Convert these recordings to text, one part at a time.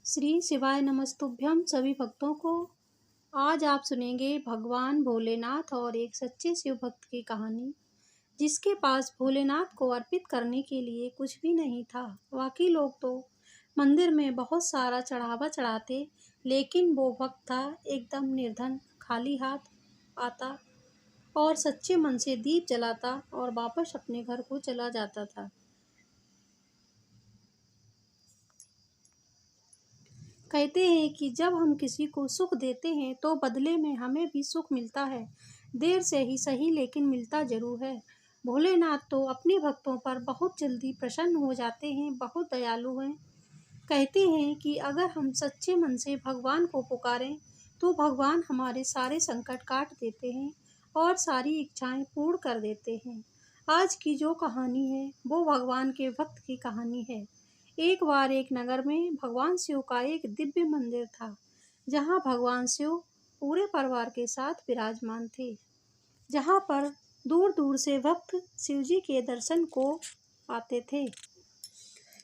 श्री शिवाय नमस्तुभ्यम सभी भक्तों को। आज आप सुनेंगे भगवान भोलेनाथ और एक सच्चे शिव भक्त की कहानी, जिसके पास भोलेनाथ को अर्पित करने के लिए कुछ भी नहीं था। बाकी लोग तो मंदिर में बहुत सारा चढ़ावा चढ़ाते, लेकिन वो भक्त था एकदम निर्धन, खाली हाथ आता और सच्चे मन से दीप जलाता और वापस अपने घर को चला जाता था। कहते हैं कि जब हम किसी को सुख देते हैं तो बदले में हमें भी सुख मिलता है। देर से ही सही, लेकिन मिलता जरूर है। भोलेनाथ तो अपने भक्तों पर बहुत जल्दी प्रसन्न हो जाते हैं, बहुत दयालु हैं। कहते हैं कि अगर हम सच्चे मन से भगवान को पुकारें तो भगवान हमारे सारे संकट काट देते हैं और सारी इच्छाएं पूर्ण कर देते हैं। आज की जो कहानी है वो भगवान के भक्त की कहानी है। एक बार एक नगर में भगवान शिव का एक दिव्य मंदिर था, जहाँ भगवान शिव पूरे परिवार के साथ विराजमान थे। जहाँ पर दूर दूर से भक्त शिव जी के दर्शन को आते थे।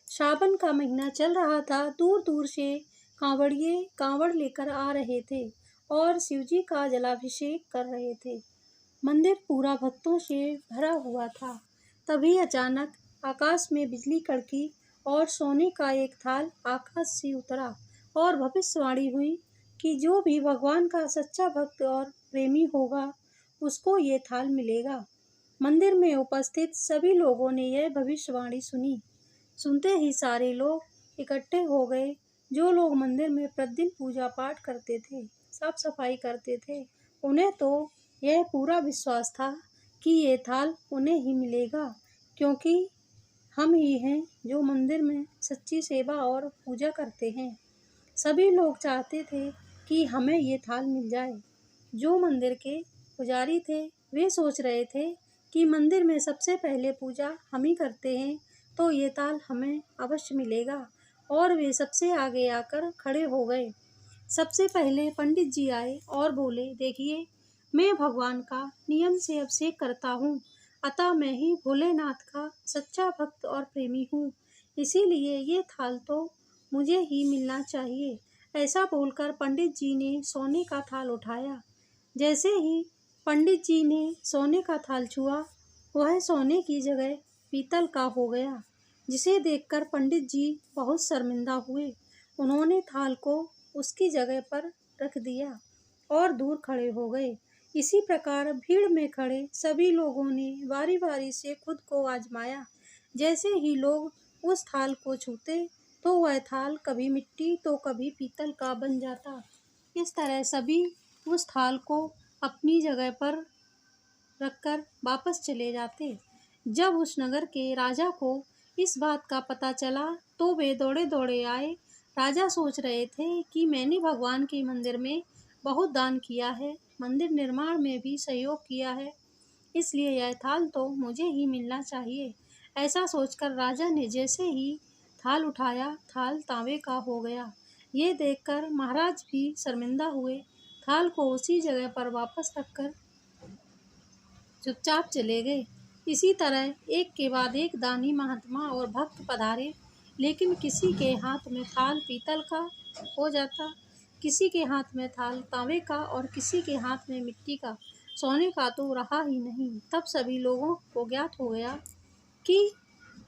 सावन का महीना चल रहा था। दूर दूर से कांवड़िए कांवड़ लेकर आ रहे थे और शिव जी का जलाभिषेक कर रहे थे। मंदिर पूरा भक्तों से भरा हुआ था। तभी अचानक आकाश में बिजली कड़की और सोने का एक थाल आकाश से उतरा और भविष्यवाणी हुई कि जो भी भगवान का सच्चा भक्त और प्रेमी होगा उसको ये थाल मिलेगा। मंदिर में उपस्थित सभी लोगों ने यह भविष्यवाणी सुनी। सुनते ही सारे लोग इकट्ठे हो गए। जो लोग मंदिर में प्रतिदिन पूजा पाठ करते थे, साफ सफाई करते थे, उन्हें तो यह पूरा विश्वास था कि ये थाल उन्हें ही मिलेगा, क्योंकि हम ही हैं जो मंदिर में सच्ची सेवा और पूजा करते हैं। सभी लोग चाहते थे कि हमें ये थाल मिल जाए। जो मंदिर के पुजारी थे वे सोच रहे थे कि मंदिर में सबसे पहले पूजा हम ही करते हैं, तो ये थाल हमें अवश्य मिलेगा। और वे सबसे आगे आकर खड़े हो गए। सबसे पहले पंडित जी आए और बोले, देखिए, मैं भगवान का नियम से अभिषेक करता हूँ, अतः मैं ही भोलेनाथ का सच्चा भक्त और प्रेमी हूँ, इसीलिए ये थाल तो मुझे ही मिलना चाहिए। ऐसा बोलकर पंडित जी ने सोने का थाल उठाया। जैसे ही पंडित जी ने सोने का थाल छुआ, वह सोने की जगह पीतल का हो गया, जिसे देखकर पंडित जी बहुत शर्मिंदा हुए। उन्होंने थाल को उसकी जगह पर रख दिया और दूर खड़े हो गए। इसी प्रकार भीड़ में खड़े सभी लोगों ने बारी बारी से खुद को आजमाया। जैसे ही लोग उस थाल को छूते तो वह थाल कभी मिट्टी तो कभी पीतल का बन जाता। इस तरह सभी उस थाल को अपनी जगह पर रखकर वापस चले जाते। जब उस नगर के राजा को इस बात का पता चला तो वे दौड़े दौड़े आए। राजा सोच रहे थे कि मैंने भगवान के मंदिर में बहुत दान किया है, मंदिर निर्माण में भी सहयोग किया है, इसलिए यह थाल तो मुझे ही मिलना चाहिए। ऐसा सोचकर राजा ने जैसे ही थाल उठाया, थाल तांबे का हो गया। ये देखकर महाराज भी शर्मिंदा हुए। थाल को उसी जगह पर वापस रखकर चुपचाप चले गए। इसी तरह एक के बाद एक दानी महात्मा और भक्त पधारे, लेकिन किसी के हाथ में थाल पीतल का हो जाता, किसी के हाथ में थाल तांबे का और किसी के हाथ में मिट्टी का। सोने का तो रहा ही नहीं। तब सभी लोगों को ज्ञात हो गया कि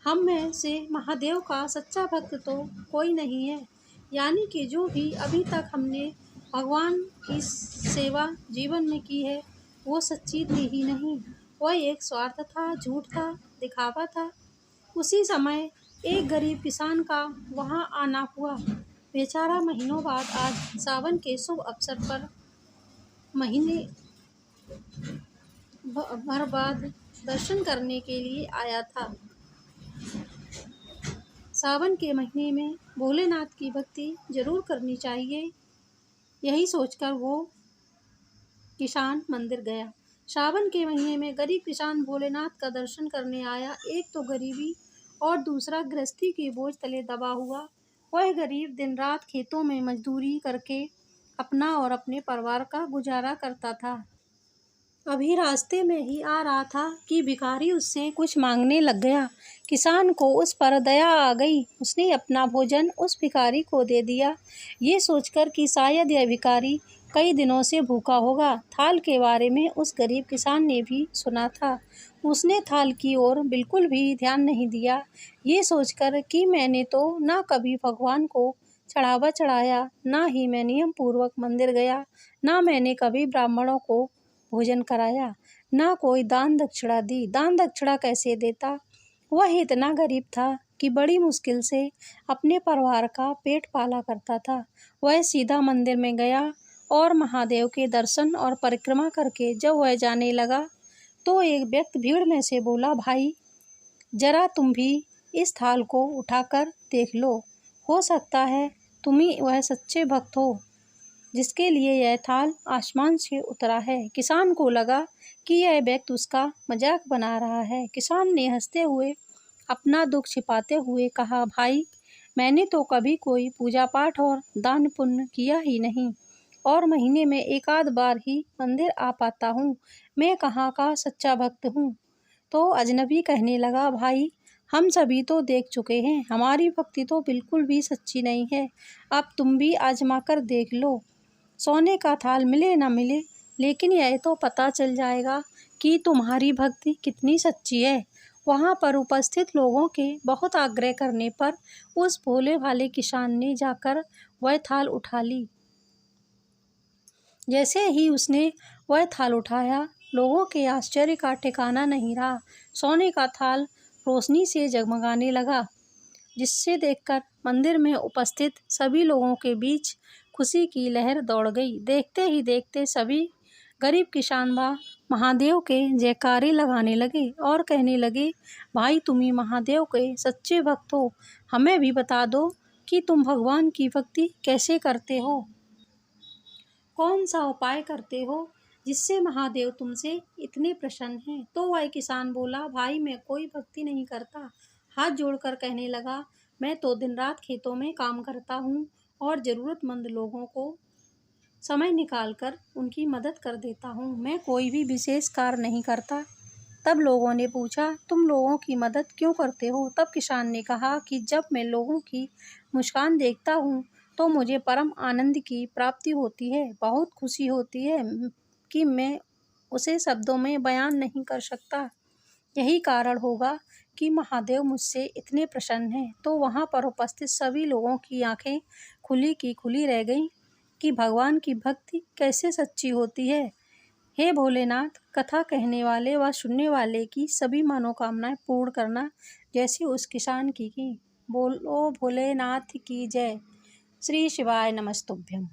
हम में से महादेव का सच्चा भक्त तो कोई नहीं है। यानी कि जो भी अभी तक हमने भगवान की सेवा जीवन में की है वो सच्ची थी ही नहीं, वह एक स्वार्थ था, झूठ था, दिखावा था। उसी समय एक गरीब किसान का वहां आना हुआ। बेचारा महीनों बाद आज सावन के शुभ अवसर पर महीने भर बाद दर्शन करने के लिए आया था। सावन के महीने में भोलेनाथ की भक्ति जरूर करनी चाहिए, यही सोचकर वो किसान मंदिर गया। सावन के महीने में गरीब किसान भोलेनाथ का दर्शन करने आया। एक तो गरीबी और दूसरा गृहस्थी के बोझ तले दबा हुआ। वह गरीब दिन रात खेतों में मजदूरी करके अपना और अपने परिवार का गुजारा करता था। अभी रास्ते में ही आ रहा था कि भिखारी उससे कुछ मांगने लग गया। किसान को उस पर दया आ गई। उसने अपना भोजन उस भिखारी को दे दिया, ये सोचकर कि शायद यह भिखारी कई दिनों से भूखा होगा। थाल के बारे में उस गरीब किसान ने भी सुना था। उसने थाल की ओर बिल्कुल भी ध्यान नहीं दिया, ये सोचकर कि मैंने तो ना कभी भगवान को चढ़ावा चढ़ाया, ना ही मैं नियम पूर्वक मंदिर गया, ना मैंने कभी ब्राह्मणों को भोजन कराया, ना कोई दान दक्षिणा दी। दान दक्षिणा कैसे देता? वह इतना गरीब था कि बड़ी मुश्किल से अपने परिवार का पेट पाला करता था। वह सीधा मंदिर में गया और महादेव के दर्शन और परिक्रमा करके जब वह जाने लगा तो एक व्यक्ति भीड़ में से बोला, भाई जरा तुम भी इस थाल को उठाकर देख लो, हो सकता है तुम ही वह सच्चे भक्त हो जिसके लिए यह थाल आसमान से उतरा है। किसान को लगा कि यह व्यक्ति उसका मजाक बना रहा है। किसान ने हंसते हुए अपना दुख छिपाते हुए कहा, भाई मैंने तो कभी कोई पूजा पाठ और दान पुण्य किया ही नहीं, और महीने में एक आध बार ही मंदिर आ पाता हूँ। मैं कहाँ का सच्चा भक्त हूँ। तो अजनबी कहने लगा, भाई हम सभी तो देख चुके हैं, हमारी भक्ति तो बिल्कुल भी सच्ची नहीं है। अब तुम भी आजमा कर देख लो। सोने का थाल मिले न मिले, लेकिन यह तो पता चल जाएगा कि तुम्हारी भक्ति कितनी सच्ची है। वहाँ पर उपस्थित लोगों के बहुत आग्रह करने पर उस भोले भाले किसान ने जाकर वह थाल उठा ली। जैसे ही उसने वह थाल उठाया, लोगों के आश्चर्य का ठिकाना नहीं रहा। सोने का थाल रोशनी से जगमगाने लगा, जिससे देखकर मंदिर में उपस्थित सभी लोगों के बीच खुशी की लहर दौड़ गई। देखते ही देखते सभी गरीब किसान व महादेव के जयकारे लगाने लगे और कहने लगे, भाई तुम ही महादेव के सच्चे भक्त हो, हमें भी बता दो कि तुम भगवान की भक्ति कैसे करते हो, कौन सा उपाय करते हो जिससे महादेव तुमसे इतने प्रसन्न हैं। तो वह किसान बोला, भाई मैं कोई भक्ति नहीं करता। हाथ जोड़कर कहने लगा, मैं तो दिन रात खेतों में काम करता हूँ और ज़रूरतमंद लोगों को समय निकालकर उनकी मदद कर देता हूँ। मैं कोई भी विशेष कार्य नहीं करता। तब लोगों ने पूछा, तुम लोगों की मदद क्यों करते हो? तब किसान ने कहा कि जब मैं लोगों की मुस्कान देखता हूँ तो मुझे परम आनंद की प्राप्ति होती है। बहुत खुशी होती है कि मैं उसे शब्दों में बयान नहीं कर सकता। यही कारण होगा कि महादेव मुझसे इतने प्रसन्न हैं। तो वहाँ पर उपस्थित सभी लोगों की आंखें खुली की खुली रह गईं कि भगवान की भक्ति कैसे सच्ची होती है। हे भोलेनाथ, कथा कहने वाले व सुनने वाले की सभी मनोकामनाएं पूर्ण करना, जैसे उस किसान की। बोलो भोलेनाथ की जय। श्री शिवाय नमस्तुभ्यम।